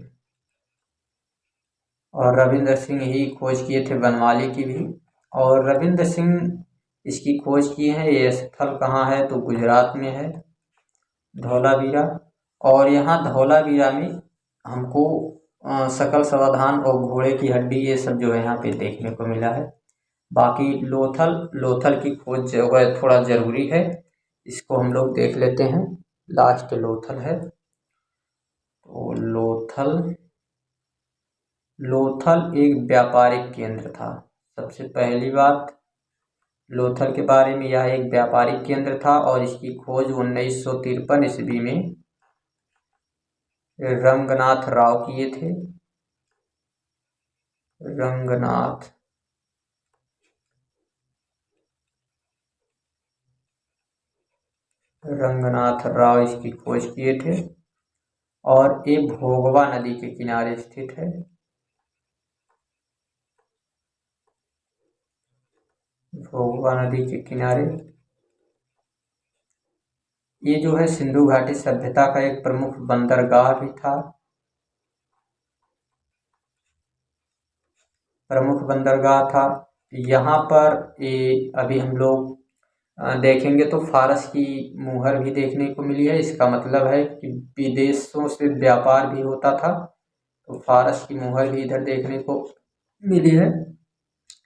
और रविंद्र सिंह ही खोज किए थे बनवाली की भी। और रविंद्र सिंह इसकी खोज किए हैं। ये स्थल कहाँ है? तो गुजरात में है, धौलावीरा। और यहाँ धौलावीरा में हमको सकल समाधान और घोड़े की हड्डी ये सब जो है यहाँ पे देखने को मिला है। बाकी लोथल, लोथल की खोज जो है थोड़ा ज़रूरी है, इसको हम लोग देख लेते हैं। लास्ट लोथल है। तो लोथल, लोथल एक व्यापारिक केंद्र था। सबसे पहली बात, लोथल के बारे में, यह एक व्यापारिक केंद्र था और इसकी खोज 1953 ईस्वी में रंगनाथ राव किए थे। रंगनाथ रंगनाथ राव इसकी खोज किए थे। और ये भोगवा नदी के किनारे स्थित है। भोगवा नदी के किनारे ये जो है सिंधु घाटी सभ्यता का एक प्रमुख बंदरगाह भी था, प्रमुख बंदरगाह था। यहाँ पर ये अभी हम लोग देखेंगे तो फारस की मुहर भी देखने को मिली है। इसका मतलब है कि विदेशों से व्यापार भी होता था, तो फारस की मुहर भी इधर देखने को मिली है,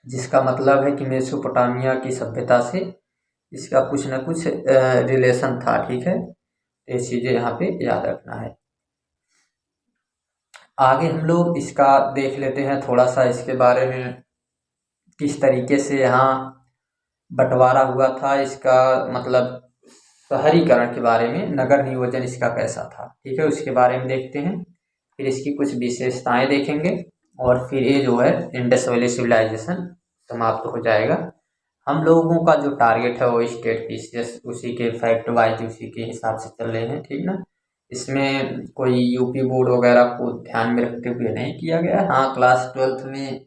जिसका मतलब है कि मेसोपोटामिया की सभ्यता से इसका कुछ न कुछ रिलेशन था, ठीक है। ये चीज़ें यहाँ पे याद रखना है। आगे हम लोग इसका देख लेते हैं थोड़ा सा, इसके बारे में किस तरीके से यहाँ बंटवारा हुआ था, इसका मतलब शहरीकरण के बारे में, नगर नियोजन इसका कैसा था, ठीक है, उसके बारे में देखते हैं। फिर इसकी कुछ विशेषताएं देखेंगे और फिर ये जो है इंडस वैली सिविलाइजेशन समाप्त हो जाएगा। हम लोगों का जो टारगेट है वो स्टेट पीसीएस, उसी के फैक्ट वाइज उसी के हिसाब से चल रहे हैं, ठीक ना। इसमें कोई यूपी बोर्ड वगैरह को ध्यान में रखते हुए नहीं किया गया। हाँ, क्लास 12th में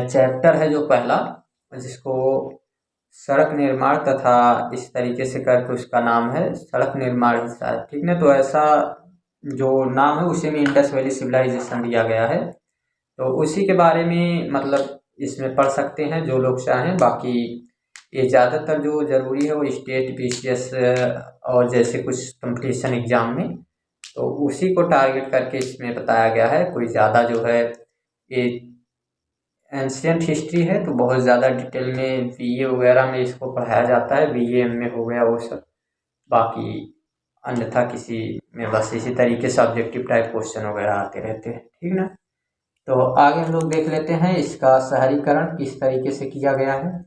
चैप्टर है जो पहला, जिसको सड़क निर्माण तथा इस तरीके से करके उसका नाम है सड़क निर्माण हिस्सा है, ठीक ना। तो ऐसा जो नाम है उसी में इंडस वैली सिविलाइजेशन दिया गया है, तो उसी के बारे में मतलब इसमें पढ़ सकते हैं जो लोग चाहें। बाकी ये ज़्यादातर जो ज़रूरी है वो स्टेट पीसीएस और जैसे कुछ कंपटीशन एग्ज़ाम में, तो उसी को टारगेट करके इसमें बताया गया है। कोई ज़्यादा जो है ये एंशियंट हिस्ट्री है तो बहुत ज़्यादा डिटेल में बीए वगैरह में इसको पढ़ाया जाता है, बीए एमए हो गया वो सब। बाकी अन्यथा किसी में बस इसी तरीके से ऑब्जेक्टिव टाइप क्वेश्चन वगैरह आते रहते हैं, ठीक ना। तो आगे हम लोग देख लेते हैं इसका शहरीकरण किस तरीके से किया गया है,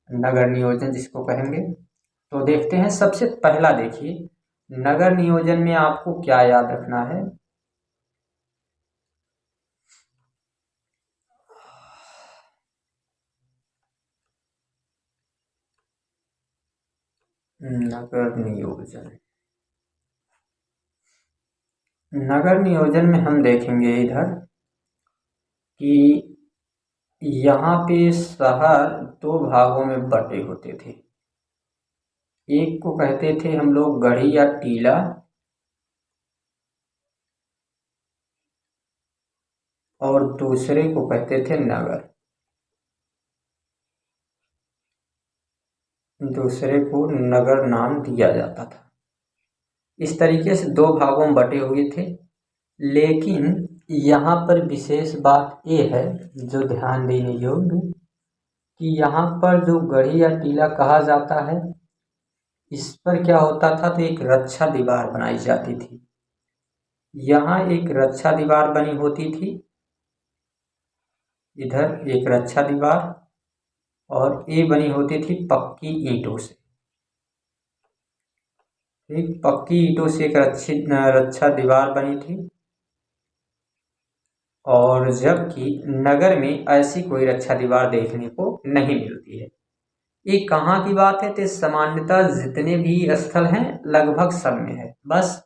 नगर नियोजन जिसको कहेंगे। तो देखते हैं, सबसे पहला देखिए नगर नियोजन में आपको क्या याद रखना है। नगर नियोजन, नगर नियोजन में हम देखेंगे इधर कि यहाँ पे शहर दो भागों में बटे होते थे। एक को कहते थे हम लोग गढ़ी या टीला, और दूसरे को कहते थे नगर। दूसरे को नगर नाम दिया जाता था। इस तरीके से दो भागों में बटे हुए थे। लेकिन यहाँ पर विशेष बात ये है जो ध्यान देने योग्य, कि यहाँ पर जो गढ़ी या टीला कहा जाता है, इस पर क्या होता था, तो एक रक्षा दीवार बनाई जाती थी। यहाँ एक रक्षा दीवार बनी होती थी, इधर एक रक्षा दीवार, और ये बनी होती थी पक्की ईंटों से। एक पक्की ईंटों से एक रक्षा दीवार बनी थी। और जबकि नगर में ऐसी कोई रक्षा दीवार देखने को नहीं मिलती है। ये कहाँ की बात है, तो सामान्यतः जितने भी स्थल हैं लगभग सब में है। बस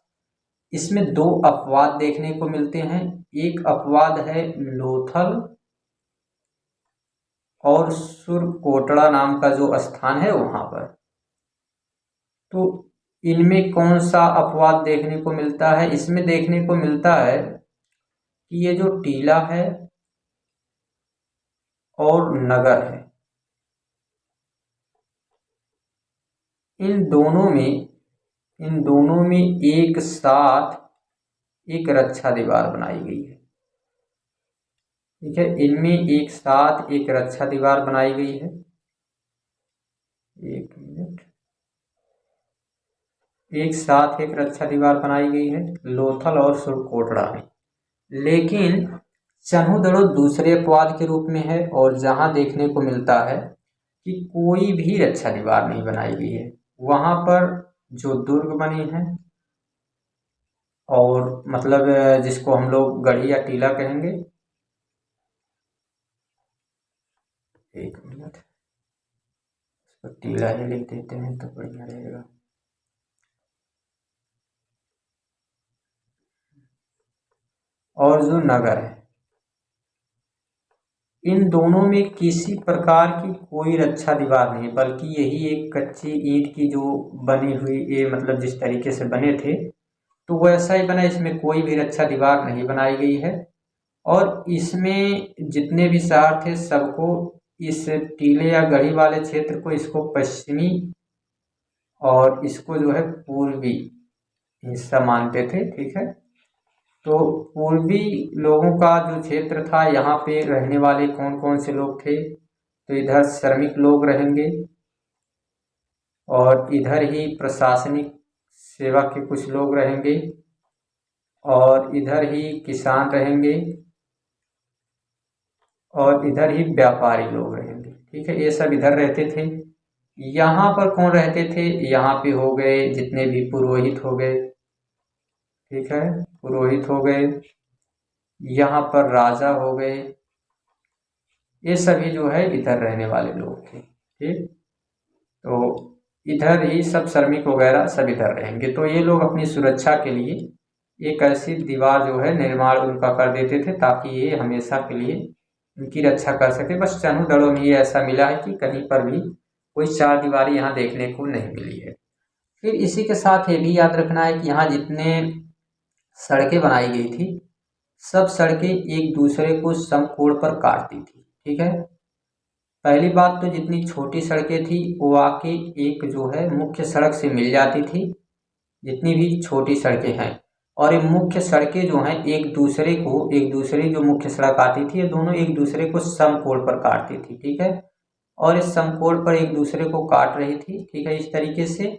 इसमें दो अपवाद देखने को मिलते हैं। एक अपवाद है लोथल और सुरकोटड़ा नाम का जो स्थान है वहां पर। तो इनमें कौन सा अपवाद देखने को मिलता है, इसमें देखने को मिलता है कि ये जो टीला है और नगर है, इन दोनों में एक साथ एक रक्षा दीवार बनाई गई है। ठीक है, इनमें एक साथ एक रक्षा दीवार बनाई गई है। एक मिनट, एक साथ एक रक्षा दीवार बनाई गई है लोथल और सुरकोटड़ा में। लेकिन चन्हूदड़ो दूसरे अपवाद के रूप में है, और जहां देखने को मिलता है कि कोई भी रक्षा दीवार नहीं बनाई गई है। वहां पर जो दुर्ग बनी है, और मतलब जिसको हम लोग गढ़ी या टीला कहेंगे। एक मिनट, इसको टीला ही लिख देते हैं तो बढ़िया रहेगा। और जो नगर है, इन दोनों में किसी प्रकार की कोई रक्षा दीवार नहीं, बल्कि यही एक कच्ची ईंट की जो बनी हुई, ये मतलब जिस तरीके से बने थे तो वैसा ही बना, इसमें कोई भी रक्षा दीवार नहीं बनाई गई है। और इसमें जितने भी शहर थे सबको इस टीले या गढ़ी वाले क्षेत्र को, इसको पश्चिमी और इसको जो है पूर्वी हिस्सा मानते थे। ठीक है, तो पूर्वी लोगों का जो क्षेत्र था, यहाँ पे रहने वाले कौन कौन से लोग थे, तो इधर श्रमिक लोग रहेंगे, और इधर ही प्रशासनिक सेवा के कुछ लोग रहेंगे, और इधर ही किसान रहेंगे, और इधर ही व्यापारी लोग रहेंगे। ठीक है, ये सब इधर रहते थे। यहाँ पर कौन रहते थे, यहाँ पे हो गए जितने भी पुरोहित हो गए। ठीक है, पुरोहित हो गए, यहाँ पर राजा हो गए, ये सभी जो है इधर रहने वाले लोग थे। ठीक, तो इधर ही सब श्रमिक वगैरह सब इधर रहेंगे। तो ये लोग अपनी सुरक्षा के लिए एक ऐसी दीवार जो है निर्माण उनका कर देते थे ताकि ये हमेशा के लिए इनकी रक्षा कर सके। बस चनू दड़ों में ये ऐसा मिला है कि कहीं पर भी कोई चार दीवारी यहाँ देखने को नहीं मिली है। फिर इसी के साथ ये भी याद रखना है कि यहाँ जितने सड़कें बनाई गई थी सब सड़कें एक दूसरे को समकोण पर काटती थी। ठीक है, पहली बात तो जितनी छोटी सड़कें थी वो आके एक जो है मुख्य सड़क से मिल जाती थी, जितनी भी छोटी सड़कें हैं। और ये मुख्य सड़कें जो हैं एक दूसरे जो मुख्य सड़क आती थी ये दोनों एक दूसरे को समकोण पर काटती थी। ठीक है, और इस समकोण पर एक दूसरे को काट रही थी। ठीक है, इस तरीके से।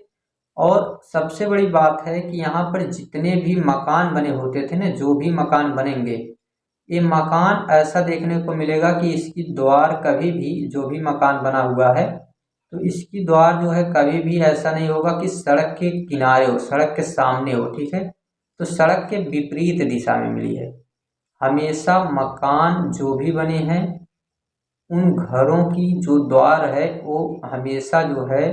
और सबसे बड़ी बात है कि यहाँ पर जितने भी मकान बने होते थे ना, जो भी मकान बनेंगे ये मकान ऐसा देखने को मिलेगा कि इसकी द्वार कभी भी, जो भी मकान बना हुआ है तो इसकी द्वार जो है कभी भी ऐसा नहीं होगा कि सड़क के किनारे हो, सड़क के सामने हो। ठीक है, तो सड़क के विपरीत दिशा में मिली है। हमेशा मकान जो भी बने हैं उन घरों की जो द्वार है वो हमेशा जो है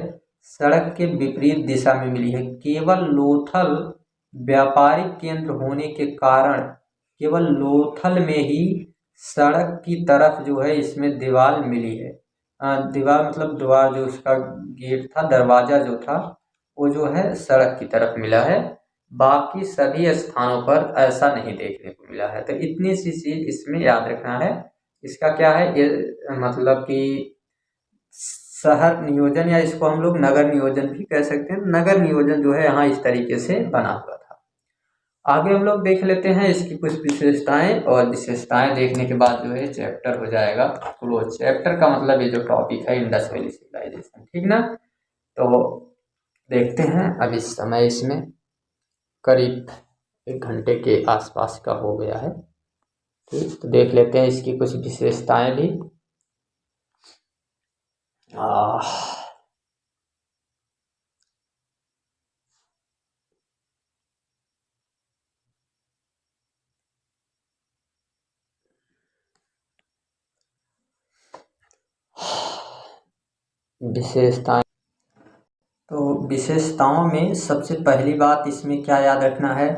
सड़क के विपरीत दिशा में मिली है। केवल लोथल व्यापारिक केंद्र होने के कारण केवल लोथल में ही सड़क की तरफ जो है इसमें दीवार मिली है। दीवार मतलब द्वार, जो उसका गेट था, दरवाजा जो था वो जो है सड़क की तरफ मिला है। बाकी सभी स्थानों पर ऐसा नहीं देखने को मिला है। तो इतनी सी चीज इसमें याद रखना है। इसका क्या है ये मतलब कि शहर नियोजन या इसको हम लोग नगर नियोजन भी कह सकते हैं। नगर नियोजन जो है यहाँ इस तरीके से बना हुआ था। आगे हम लोग देख लेते हैं इसकी कुछ विशेषताएं, और विशेषताएं देखने के बाद जो है चैप्टर हो जाएगा क्लोज। चैप्टर का मतलब ये जो टॉपिक है इंडस वैली सिविलाइजेशन, ठीक ना। तो देखते हैं, अब इस समय इसमें करीब 1 घंटे के आसपास का हो गया है। ठीक, तो देख लेते हैं इसकी कुछ विशेषताएं भी। विशेषताएं, तो विशेषताओं में सबसे पहली बात इसमें क्या याद रखना है,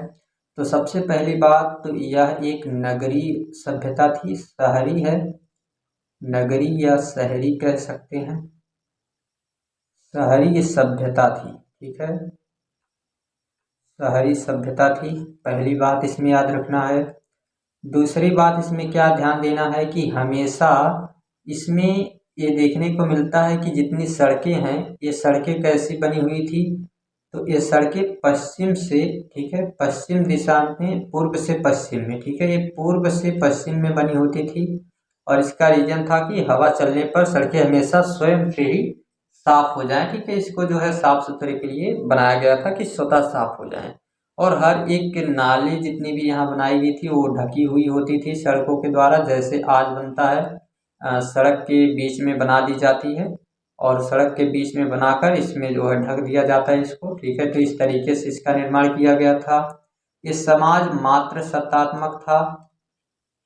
तो सबसे पहली बात तो यह एक नगरीय सभ्यता थी। शहरी है, नगरी या शहरी कह सकते हैं, शहरी सभ्यता थी। ठीक है, शहरी सभ्यता थी, पहली बात इसमें याद रखना है। दूसरी बात इसमें क्या ध्यान देना है कि हमेशा इसमें ये देखने को मिलता है कि जितनी सड़कें हैं ये सड़कें कैसी बनी हुई थी, तो ये सड़कें पश्चिम से, ठीक है, पश्चिम दिशा में, पूर्व से पश्चिम में, ठीक है, ये पूर्व से पश्चिम में बनी होती थी। और इसका रीजन था कि हवा चलने पर सड़कें हमेशा स्वयं से ही साफ हो जाएं। ठीक है, इसको जो है साफ सुथरे के लिए बनाया गया था कि स्वतः साफ हो जाएं। और हर एक नाली जितनी भी यहाँ बनाई गई थी वो ढकी हुई होती थी सड़कों के द्वारा, जैसे आज बनता है, सड़क के बीच में बना दी जाती है और सड़क के बीच में बनाकर इसमें जो है ढक दिया जाता है इसको। ठीक है, तो इस तरीके से इसका निर्माण किया गया था। ये समाज मात्र सत्तात्मक था,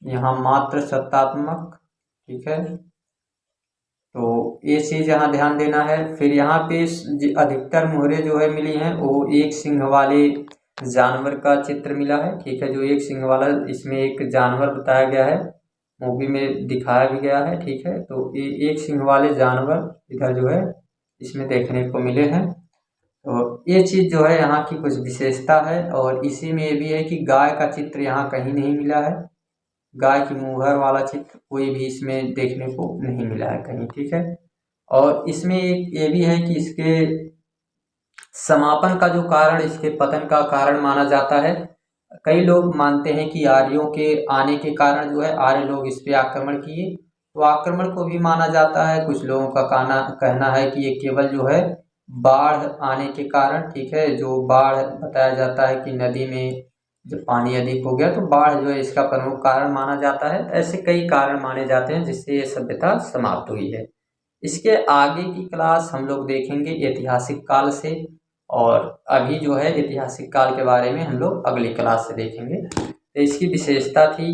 यहाँ मात्र सत्तात्मक। ठीक है, तो ये चीज यहाँ ध्यान देना है। फिर यहाँ पे अधिकतर मोहरे जो है मिली हैं वो एक सिंह वाले जानवर का चित्र मिला है। ठीक है, जो एक सिंह वाला, इसमें एक जानवर बताया गया है, मूवी में दिखाया भी गया है। ठीक है, तो ये एक सिंह वाले जानवर इधर जो है इसमें देखने को मिले हैं। तो ये चीज जो है यहाँ की कुछ विशेषता है। और इसी में ये भी है कि गाय का चित्र यहाँ कहीं नहीं मिला है, गाय की मुहर वाला चित्र कोई भी इसमें देखने को नहीं मिला है कहीं। ठीक है, और इसमें एक ये भी है कि इसके समापन का जो कारण, इसके पतन का कारण माना जाता है। कई लोग मानते हैं कि आर्यों के आने के कारण जो है आर्य लोग इस पे आक्रमण किए, तो आक्रमण को भी माना जाता है। कुछ लोगों का कहना है कि ये केवल जो है बाढ़ आने के कारण, ठीक है, जो बाढ़ बताया जाता है कि नदी में जब पानी अधिक हो गया तो बाढ़ जो है इसका प्रमुख कारण माना जाता है। ऐसे कई कारण माने जाते हैं जिससे ये सभ्यता समाप्त हुई है। इसके आगे की क्लास हम लोग देखेंगे ऐतिहासिक काल से, और अभी जो है ऐतिहासिक काल के बारे में हम लोग अगली क्लास से देखेंगे। तो इसकी विशेषता थी,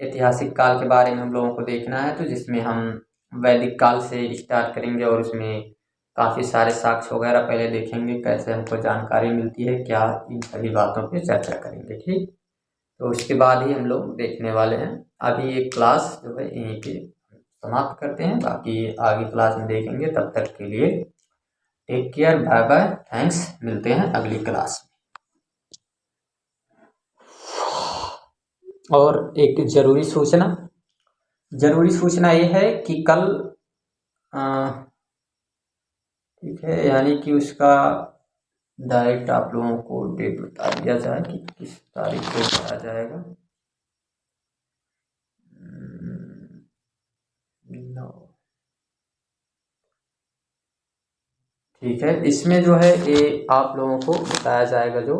ऐतिहासिक काल के बारे में हम लोगों को देखना है, तो जिसमें हम वैदिक काल से स्टार्ट करेंगे और उसमें काफ़ी सारे साक्ष्य वगैरह पहले देखेंगे, कैसे हमको जानकारी मिलती है, क्या, इन सभी बातों पे चर्चा करेंगे। ठीक, तो उसके बाद ही हम लोग देखने वाले हैं। अभी ये क्लास जो है यहीं पे समाप्त करते हैं, बाकी आगे क्लास में देखेंगे। तब तक के लिए take care, bye bye, thanks, मिलते हैं अगली क्लास में। और एक ज़रूरी सूचना ये है कि कल ठीक है, यानी कि उसका डायरेक्ट आप लोगों को डेट बता दिया जाए कि किस तारीख को बताया जाएगा। ठीक है, इसमें जो है ये आप लोगों को बताया जाएगा, जो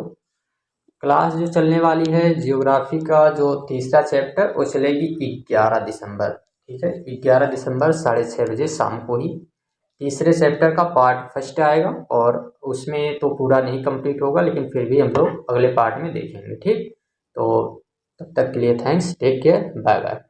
क्लास जो चलने वाली है जियोग्राफी का जो तीसरा चैप्टर, वो चलेगी 11 दिसंबर। ठीक है, 11 दिसंबर 6:30 बजे शाम को ही तीसरे चैप्टर का पार्ट फर्स्ट आएगा, और उसमें तो पूरा नहीं कंप्लीट होगा, लेकिन फिर भी हम लोग अगले पार्ट में देखेंगे। ठीक, तो तब तक के लिए thanks, take care, bye bye.